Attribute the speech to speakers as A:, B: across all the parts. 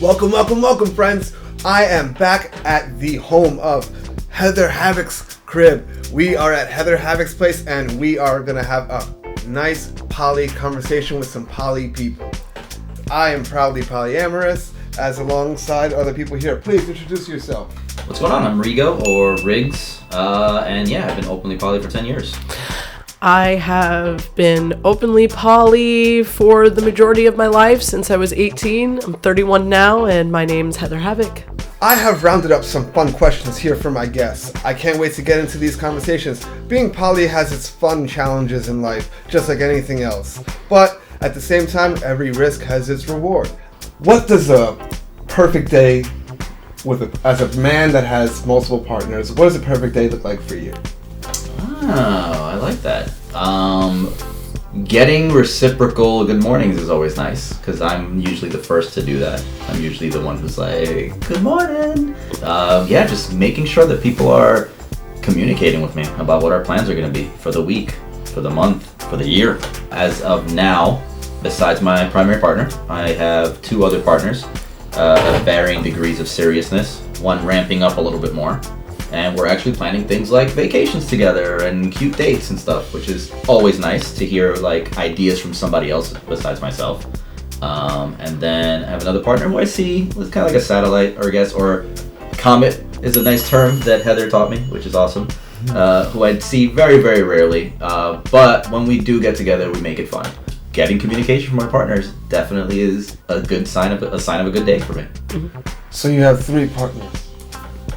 A: Welcome, friends. I am back at the home of Heather Havoc's crib. We are at Heather Havoc's place, and we are going to have a nice poly conversation with some poly people. I am proudly polyamorous, as alongside other people here. Please introduce yourself.
B: What's going on? I'm Rigo, or Riggs, and yeah, I've been openly poly for 10 years.
C: I have been openly poly for the majority of my life since I was 18. I'm 31 now, and my name's Heather Havoc.
A: I have rounded up some fun questions here for my guests. I can't wait to get into these conversations. Being poly has its fun challenges in life, just like anything else. But at the same time, every risk has its reward. What does a perfect day as a man that has multiple partners, what does a perfect day look like for you?
B: Oh, I like that. Getting reciprocal good mornings is always nice, because I'm usually the first to do that. I'm usually the one who's like, good morning. Yeah, just making sure that people are communicating with me about what our plans are going to be for the week, for the month, for the year. As of now, besides my primary partner, I have two other partners of varying degrees of seriousness, one ramping up a little bit more. And we're actually planning things like vacations together and cute dates and stuff, which is always nice to hear like ideas from somebody else besides myself. And then I have another partner who I see was kind of like a satellite, or I guess, or comet is a nice term that Heather taught me, which is awesome. Who I'd see very, very rarely. But when we do get together, we make it fun. Getting communication from my partners definitely is a good sign of a good day for me.
A: So you have three partners.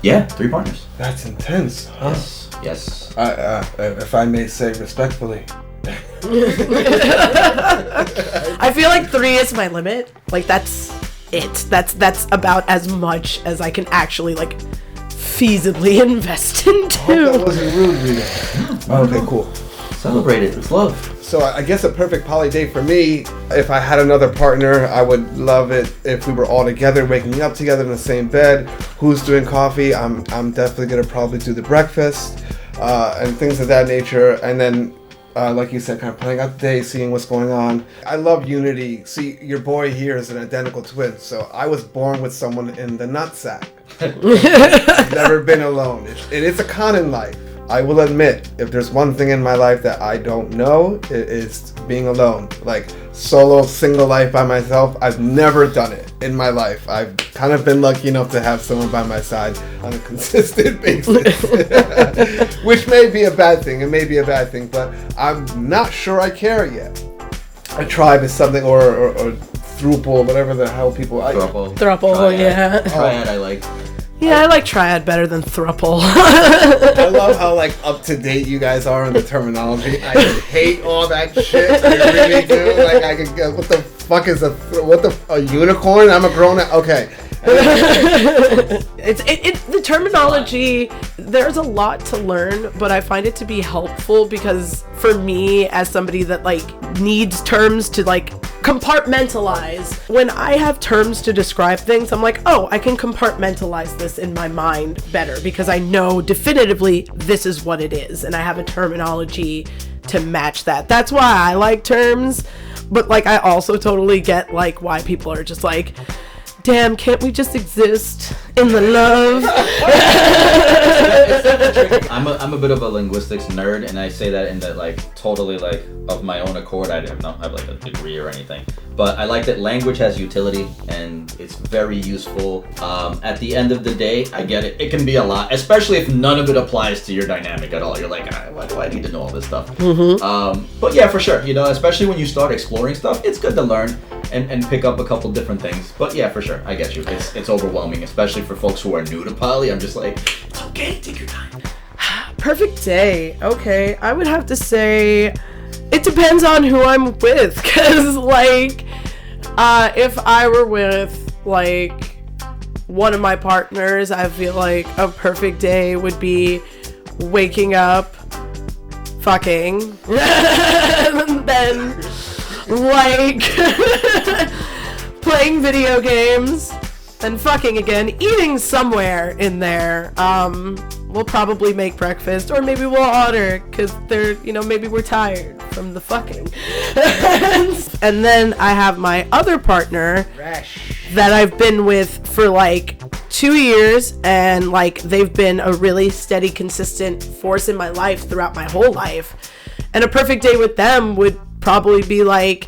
B: Yeah, 3 partners.
A: That's intense, huh?
B: Yes.
A: If I may say respectfully.
C: I feel like 3 is my limit. Like, that's it. That's about as much as I can actually, like, feasibly invest into.
A: I hope that wasn't rude, Rita. Okay, cool.
B: Celebrate it with love.
A: So I guess a perfect poly day for me, if I had another partner, I would love it if we were all together, waking up together in the same bed. Who's doing coffee? I'm definitely gonna probably do the breakfast and things of that nature. And then, like you said, kind of playing out the day, seeing what's going on. I love unity. See, your boy here is an identical twin, so I was born with someone in the nutsack. Never been alone. It is a con in life. I will admit, if there's one thing in my life that I don't know, it is being alone. Like, solo, single life by myself, I've never done it in my life. I've kind of been lucky enough to have someone by my side on a consistent basis. Which may be a bad thing, but I'm not sure I care yet. A tribe is something, or throuple, whatever the hell people...
B: Thruple,
C: Triad. Yeah.
B: Triad I like.
C: Yeah, I like triad better than thruple.
A: I love how like up to date you guys are in the terminology. I hate all that shit. I really do. Like I could go, what the fuck is a unicorn? I'm a grown up. Okay.
C: The terminology, there's a lot to learn, but I find it to be helpful because for me, as somebody that like needs terms to like compartmentalize, when I have terms to describe things, I'm like, oh, I can compartmentalize this in my mind better because I know definitively this is what it is, and I have a terminology to match that. That's why I like terms, but like I also totally get like why people are just like, damn, can't we just exist in the love?
B: I'm a bit of a linguistics nerd, and I say that in that like totally like of my own accord. I don't have like a degree or anything, but I like that language has utility and it's very useful. At the end of the day, I get it. It can be a lot, especially if none of it applies to your dynamic at all. You're like, why do I need to know all this stuff? But yeah, for sure. You know, especially when you start exploring stuff, it's good to learn and pick up a couple different things. But yeah, for sure, I get you. It's overwhelming, especially for folks who are new to poly. I'm just like, it's okay, take your time.
C: Perfect day. Okay, I would have to say it depends on who I'm with, because like if I were with like one of my partners, I feel like a perfect day would be waking up, fucking, and then like playing video games, then fucking again, eating somewhere in there. We'll probably make breakfast, or maybe we'll order, because maybe we're tired from the fucking. And then I have my other partner that I've been with for like 2 years, and like they've been a really steady, consistent force in my life throughout my whole life. And a perfect day with them would probably be like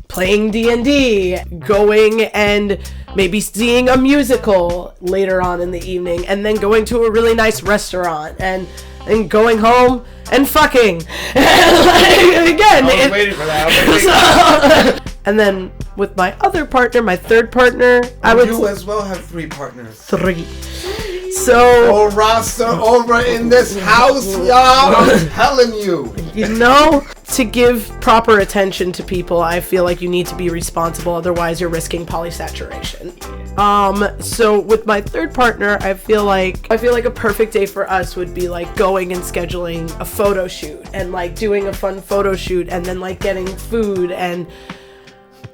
C: playing D&D, going and maybe seeing a musical later on in the evening, and then going to a really nice restaurant, and going home and fucking. Again,
A: I was waiting for that.
C: and then with my other partner, my third partner,
A: You as well have 3 partners.
C: 3. So,
A: Oh, roster over in this house, y'all. I'm telling you.
C: you know, to give proper attention to people, I feel like you need to be responsible. Otherwise, you're risking polysaturation. So with my third partner, I feel like a perfect day for us would be like going and scheduling a photo shoot, and like doing a fun photo shoot, and then like getting food, and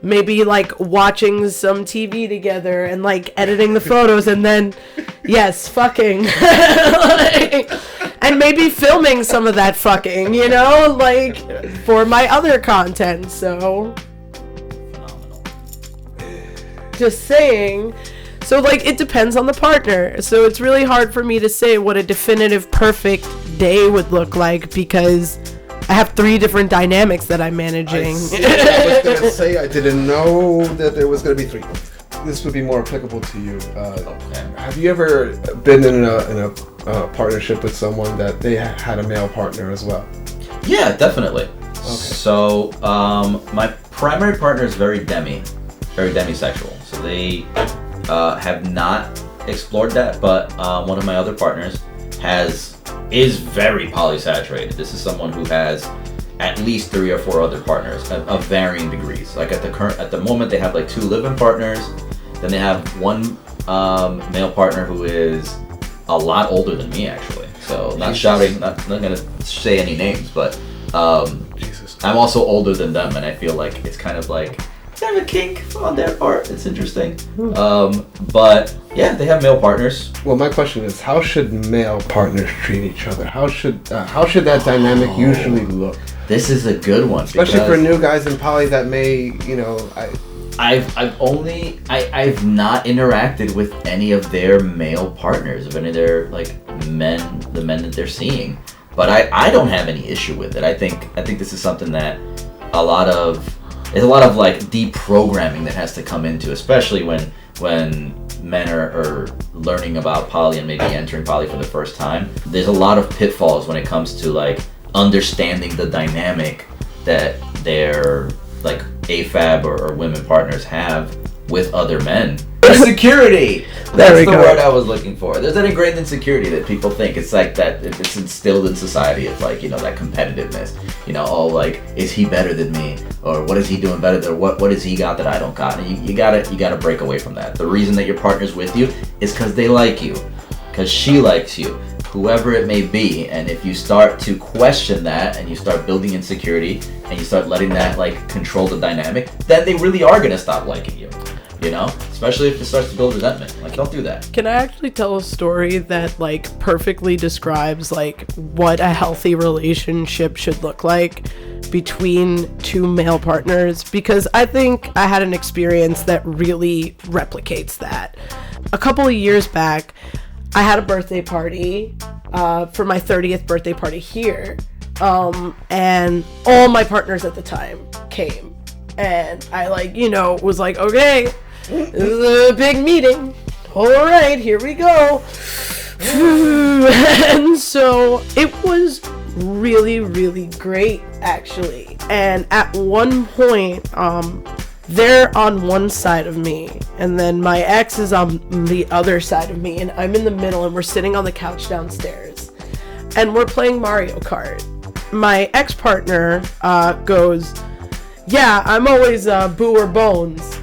C: maybe like watching some TV together, and like editing the photos, and then yes, fucking. And maybe filming some of that fucking, you know, like for my other content. So just saying. So like it depends on the partner. So it's really hard for me to say what a definitive perfect day would look like, because I have 3 different dynamics that I'm managing.
A: I was gonna say I didn't know that there was gonna be 3. This would be more applicable to you.
B: Okay.
A: Have you ever been in a partnership with someone that they had a male partner as well?
B: Yeah, definitely.
A: Okay.
B: So, my primary partner is very demisexual. So they have not explored that, but one of my other partners is very polysaturated. This is someone who has at least 3 or 4 other partners of varying degrees. Like at the moment, they have like 2 live-in partners. Then they have 1 male partner who is a lot older than me, actually. So not gonna say any names, but
A: Jesus.
B: I'm also older than them, and I feel like it's kind of like kind of a kink on their part. It's interesting. But yeah, they have male partners.
A: Well, my question is, how should male partners treat each other? How should that dynamic usually look?
B: This is a good one,
A: Especially for new guys in poly that may,
B: I've not interacted with any of their male partners, of any of their like the men that they're seeing, but I don't have any issue with it. I think this is something that there's a lot of like deprogramming that has to come into, especially when men are learning about poly and maybe entering poly for the first time. There's a lot of pitfalls when it comes to like understanding the dynamic that their like AFAB or women partners have with other men. Insecurity! That's the word I was looking for. There's an ingrained insecurity that people think it's like that. It's instilled in society. It's like, that competitiveness. Oh, like, is he better than me? Or what is he doing better than what has he got that I don't got? And you gotta break away from that. The reason that your partner's with you is because they like you, because she likes you, whoever it may be. And if you start to question that, and you start building insecurity, and you start letting that like control the dynamic, then they really are gonna stop liking you. Especially if it starts to build resentment. Like, don't do that.
C: Can I actually tell a story that like perfectly describes like what a healthy relationship should look like between 2 male partners? Because I think I had an experience that really replicates that. A couple of years back, I had a birthday party for my 30th birthday party here, and all my partners at the time came, and I was like, okay, this is a big meeting. All right, here we go. And so it was really, really great, actually. And at one point, they're on one side of me, and then my ex is on the other side of me, and I'm in the middle, and we're sitting on the couch downstairs, and we're playing Mario Kart. My ex-partner goes, yeah, I'm always Boo or Bones.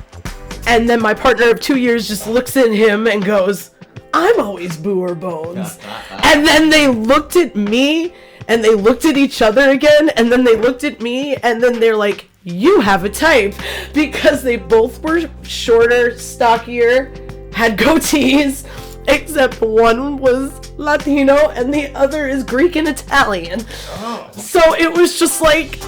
C: And then my partner of 2 years just looks at him and goes, I'm always Boo or Bones. And then they looked at me, and they looked at each other again, and then they looked at me, and then they're like, you have a type. Because they both were shorter, stockier, had goatees, except one was Latino and the other is Greek and Italian. So it was just like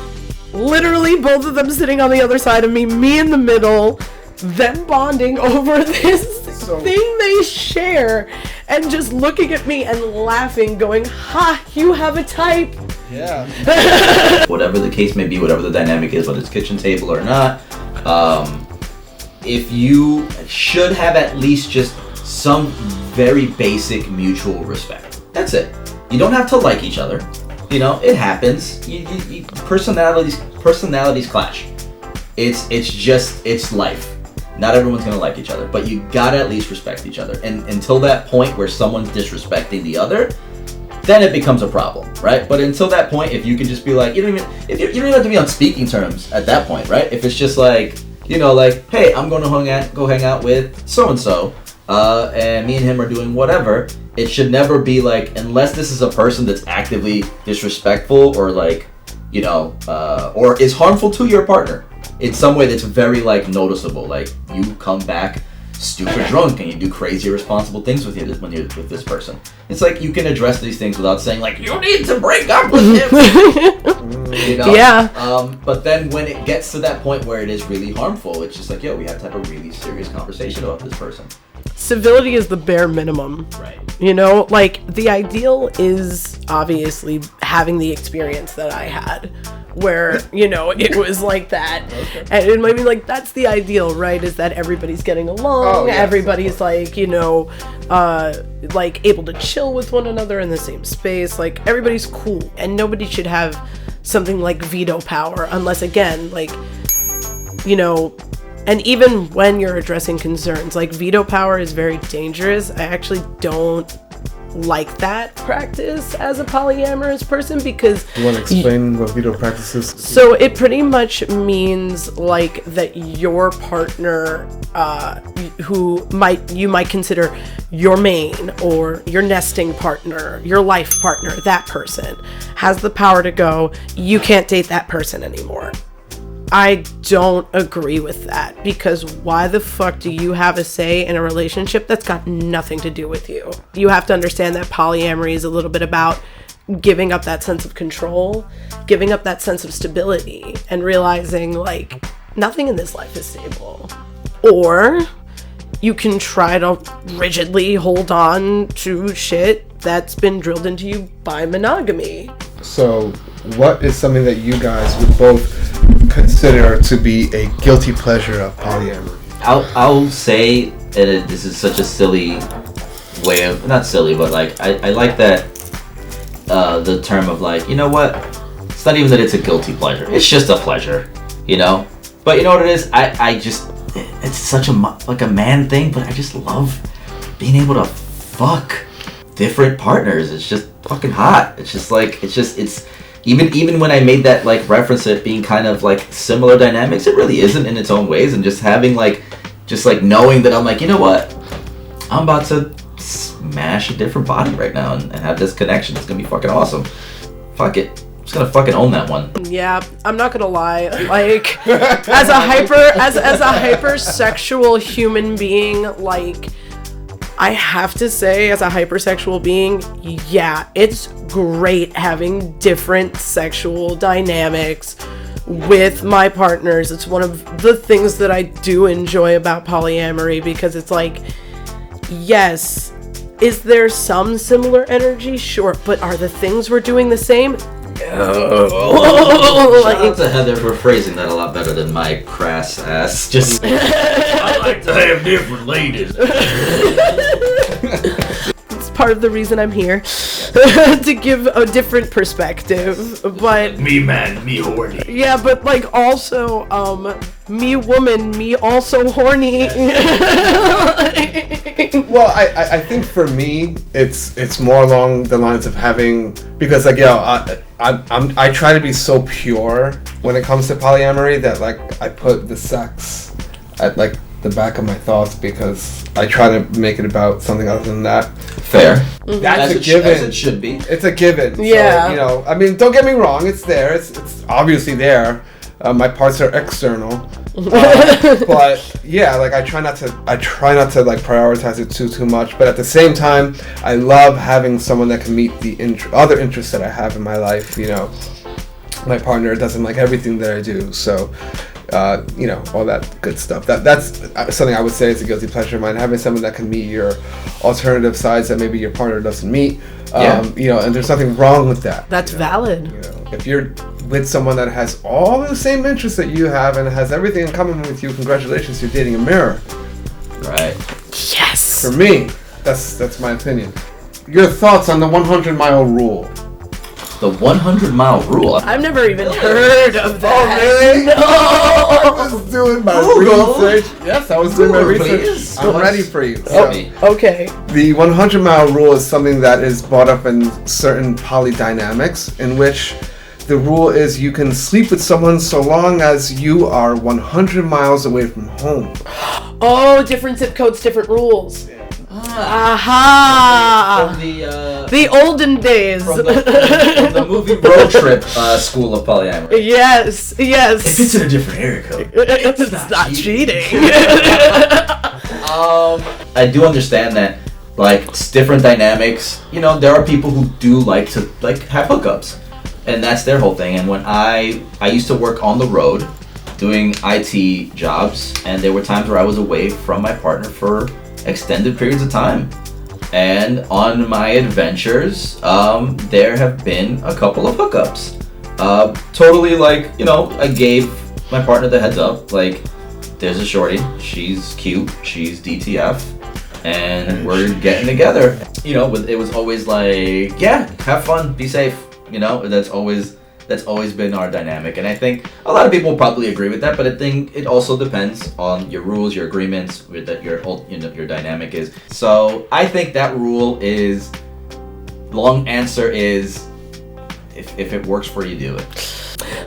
C: literally both of them sitting on the other side of me in the middle, them bonding over this thing they share and just looking at me and laughing, going, ha, you have a type.
A: Yeah.
B: Whatever the case may be, whatever the dynamic is, whether it's kitchen table or not, if you should have at least just some very basic mutual respect. That's it. You don't have to like each other. You know, it happens. Personalities clash. It's life. Not everyone's gonna like each other, but you gotta at least respect each other. And until that point where someone's disrespecting the other, then it becomes a problem, right? But until that point, if you can just be like, you don't even have to be on speaking terms at that point, right? If it's just like, you know, like, hey, I'm gonna go hang out with so and so, and me and him are doing whatever. It should never be like, unless this is a person that's actively disrespectful or like, you know, or is harmful to your partner in some way that's very like noticeable. Like you come back stupid drunk and you do crazy irresponsible things with when you're with this person. It's like you can address these things without saying like, you need to break up with him. You know?
C: Yeah.
B: But then when it gets to that point where it is really harmful, it's just like, yo, we have to have a really serious conversation about this person.
C: Civility is the bare minimum.
B: Right.
C: You know, like the ideal is obviously having the experience that I had where, you know, it was like that. Okay. And it might be like, that's the ideal, right? Is that everybody's getting along, everybody's like, you know, like able to chill with one another in the same space. Like everybody's cool and nobody should have something like veto power unless, again, like, you know, and even when you're addressing concerns, like veto power is very dangerous. I actually don't like that practice as a polyamorous person because...
A: You want to explain what veto practice is?
C: So it pretty much means like that your partner, who you might consider your main or your nesting partner, your life partner, that person, has the power to go, you can't date that person anymore. I don't agree with that because why the fuck do you have a say in a relationship that's got nothing to do with you? You have to understand that polyamory is a little bit about giving up that sense of control, giving up that sense of stability, and realizing like nothing in this life is stable. Or you can try to rigidly hold on to shit that's been drilled into you by monogamy.
A: So what is something that you guys would both consider to be a guilty pleasure of polyamory?
B: I'll say that this is such a silly way of, not silly, but like I like that the term of like, you know what, it's not even that it's a guilty pleasure, it's just a pleasure, you know. But you know what it is, I just, it's such a like a man thing, but I just love being able to fuck different partners. It's just fucking hot. It's just like, it's even when I made that like reference to it being kind of like similar dynamics, it really isn't in its own ways. And just having like, just like knowing that I'm like, you know what, I'm about to smash a different body right now and have this connection. It's gonna be fucking awesome. Fuck it. I'm just gonna fucking own that one.
C: Yeah, I'm not gonna lie. Like, as a hypersexual human being, like, I have to say, as a hypersexual being, yeah, it's great having different sexual dynamics with my partners. It's one of the things that I do enjoy about polyamory because it's like, yes, is there some similar energy? Sure, but are the things we're doing the same? No.
B: Shout out to Heather for phrasing that a lot better than my crass ass. Just I like to have different ladies.
C: It's part of the reason I'm here to give a different perspective. But
B: me man, me horny.
C: Yeah, but like also me woman, me also horny.
A: Well, I think for me it's more along the lines of having, because like, I try to be so pure when it comes to polyamory that like I put the sex at like the back of my thoughts because I try to make it about something other than that.
B: Fair.
C: Mm-hmm.
A: That's a given.
B: As it should be.
A: It's a given.
C: Yeah.
A: So, you know, I mean, don't get me wrong. It's there. It's obviously there. My parts are external. But yeah, like I try not to like prioritize it too much. But at the same time, I love having someone that can meet the other interests that I have in my life. You know, my partner doesn't like everything that I do, so all that good stuff. That's something I would say is a guilty pleasure of mine, having someone that can meet your alternative sides that maybe your partner doesn't meet. And there's nothing wrong with that.
C: That's valid.
A: If you're with someone that has all the same interests that you have and has everything in common with you, congratulations, you're dating a mirror.
B: Right.
C: Yes.
A: For me, that's my opinion. Your thoughts on the 100-mile rule?
B: The 100-mile rule.
C: I've never even heard of that.
A: Oh, really?
C: No.
A: I was doing my research. Yes, I was doing my research.
B: Please.
A: I'm ready for you.
C: Okay.
A: The 100-mile rule is something that is brought up in certain polydynamics, in which the rule is you can sleep with someone so long as you are 100 miles away from home.
C: Oh, different zip codes, different rules. Aha!
B: From
C: the olden days.
B: From the movie Road Trip School of Polyamory.
C: Yes.
B: If it's in a different area code,
C: it's not cheating.
B: I do understand that, it's different dynamics. There are people who do like to have hookups, and that's their whole thing. And when I used to work on the road doing IT jobs, and there were times where I was away from my partner for extended periods of time. And on my adventures, there have been a couple of hookups. Totally I gave my partner the heads up, there's a shorty, she's cute, she's DTF, and we're getting together. It was always have fun, be safe. That's always been our dynamic, and I think a lot of people will probably agree with that. But I think it also depends on your rules, your agreements, that your dynamic is. So I think that rule is. Long answer is, if it works for you, do it.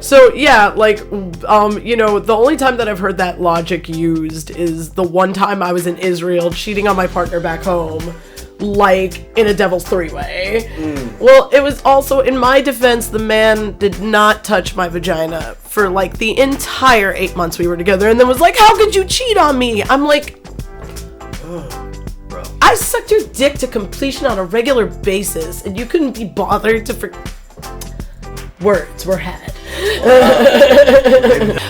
C: So yeah, the only time that I've heard that logic used is the one time I was in Israel cheating on my partner back home. In a devil's three-way. Well, it was also, in my defense, the man did not touch my vagina for the entire 8 months we were together, and then was like, how could you cheat on me? I'm like,
B: bro,
C: I sucked your dick to completion on a regular basis, and you couldn't be bothered to words were had.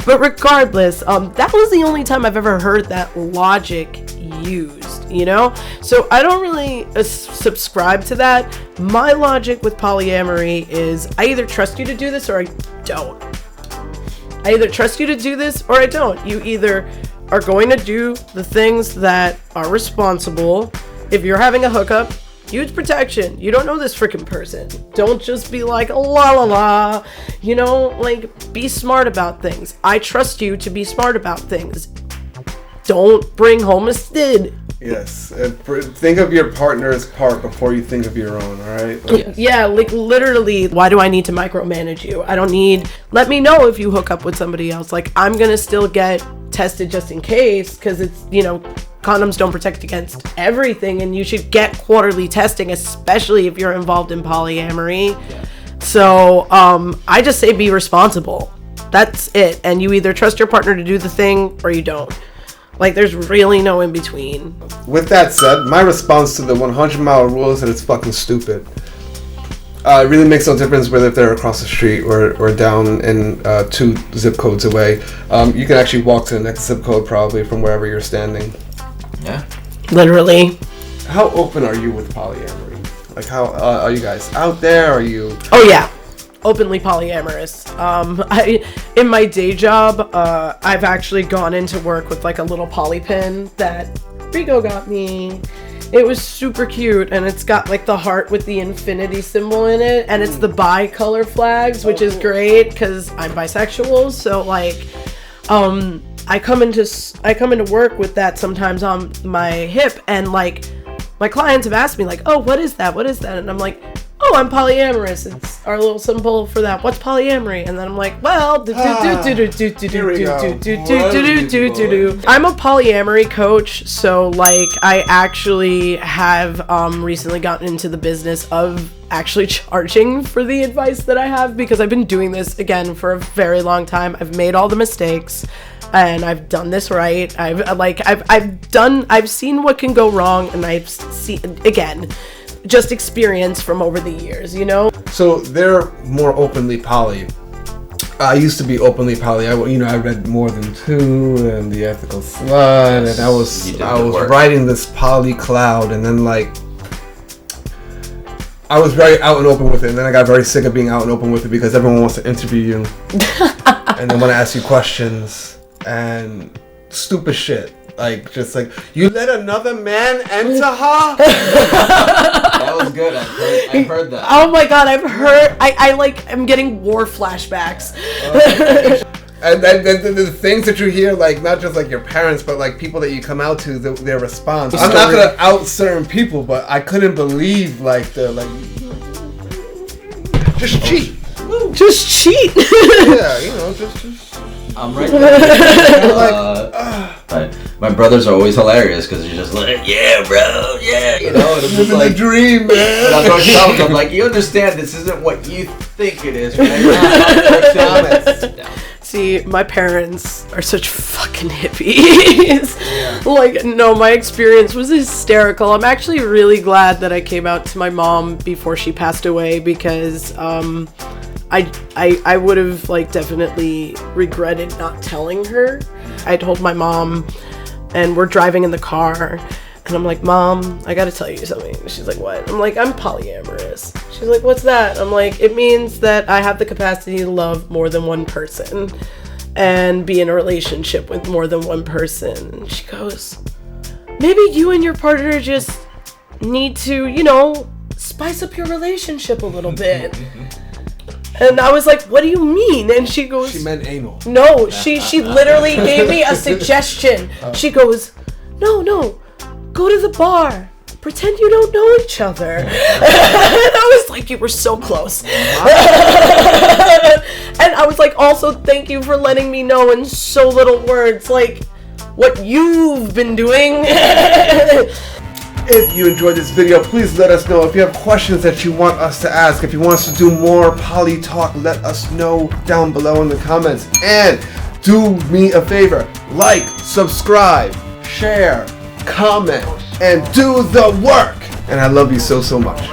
C: But regardless, that was the only time I've ever heard that logic used, so I don't really subscribe to that. My logic with polyamory is I either trust you to do this or I don't. I either trust you to do this or I don't. You either are going to do the things that are responsible. If you're having a hookup, use protection. You don't know this freaking person. Don't just be like, la la la. Be smart about things. I trust you to be smart about things. Don't bring home a stid.
A: Yes. Think of your partner's part before you think of your own, alright?
C: Yes. Yeah, literally, why do I need to micromanage you? Let me know if you hook up with somebody else. I'm gonna still get tested just in case, because it's, condoms don't protect against everything, and you should get quarterly testing, especially if you're involved in polyamory. Yeah. So, I just say be responsible. That's it. And you either trust your partner to do the thing or you don't. There's really no in between.
A: With that said, my response to the 100-mile rule is that it's fucking stupid. It really makes no difference whether if they're across the street or down in 2 zip codes away. You can actually walk to the next zip code probably from wherever you're standing.
B: Yeah.
C: Literally.
A: How open are you with polyamory? How are you guys out there? Are you...
C: Oh, yeah. Openly polyamorous. In my day job, I've actually gone into work with a little poly pin that Rigo got me. It was super cute, and it's got the heart with the infinity symbol in it, and it's the bi-color flags, which is great because I'm bisexual. So I come into work with that sometimes on my hip, and my clients have asked me oh, what is that? And I'm like, oh, I'm polyamorous. It's our little symbol for that. What's polyamory? And then I'm like, well, I'm a polyamory coach, so I actually have recently gotten into the business of actually charging for the advice that I have, because I've been doing this again for a very long time. I've made all the mistakes, and I've done this right. I've seen what can go wrong, and I've seen, again, just experience from over the years,
A: So they're more openly poly. I used to be openly poly. I read More Than Two and The Ethical Slut, and I was writing this poly cloud, and then like I was very out and open with it, and then I got very sick of being out and open with it because everyone wants to interview you, and they want to ask you questions and stupid shit. Like, just like, you let another man enter her?
B: That was good. I've heard that.
C: Oh my god, I've heard. I'm getting war flashbacks.
A: And the things that you hear, like, not just like your parents, but like people that you come out to, their response. I'm not gonna out certain people, but I couldn't believe like just cheat.
C: Just cheat.
A: Yeah, just.
B: I'm right there. My brothers are always hilarious because you're just like, yeah, bro, yeah, and it's just like
A: a dream, man.
B: I'm like, you understand this isn't what you think it is, right?
C: See, my parents are such fucking hippies. Yeah. Like, no, my experience was hysterical. I'm actually really glad that I came out to my mom before she passed away because I would have like definitely regretted not telling her. I told my mom, and we're driving in the car, and I'm like, Mom, I gotta tell you something. She's like, what? I'm like, I'm polyamorous. She's like, what's that? I'm like, it means that I have the capacity to love more than one person and be in a relationship with more than one person. And she goes, maybe you and your partner just need to, spice up your relationship a little bit. And I was like, what do you mean? And she goes...
A: She meant anal.
C: No, she literally gave me a suggestion. She goes, no, go to the bar. Pretend you don't know each other. And I was like, you were so close. And I was like, also, thank you for letting me know in so little words, like, what you've been doing.
A: If you enjoyed this video, please let us know. If you have questions that you want us to ask, if you want us to do more poly talk, let us know down below in the comments. And do me a favor, like, subscribe, share, comment, and do the work. And I love you so much.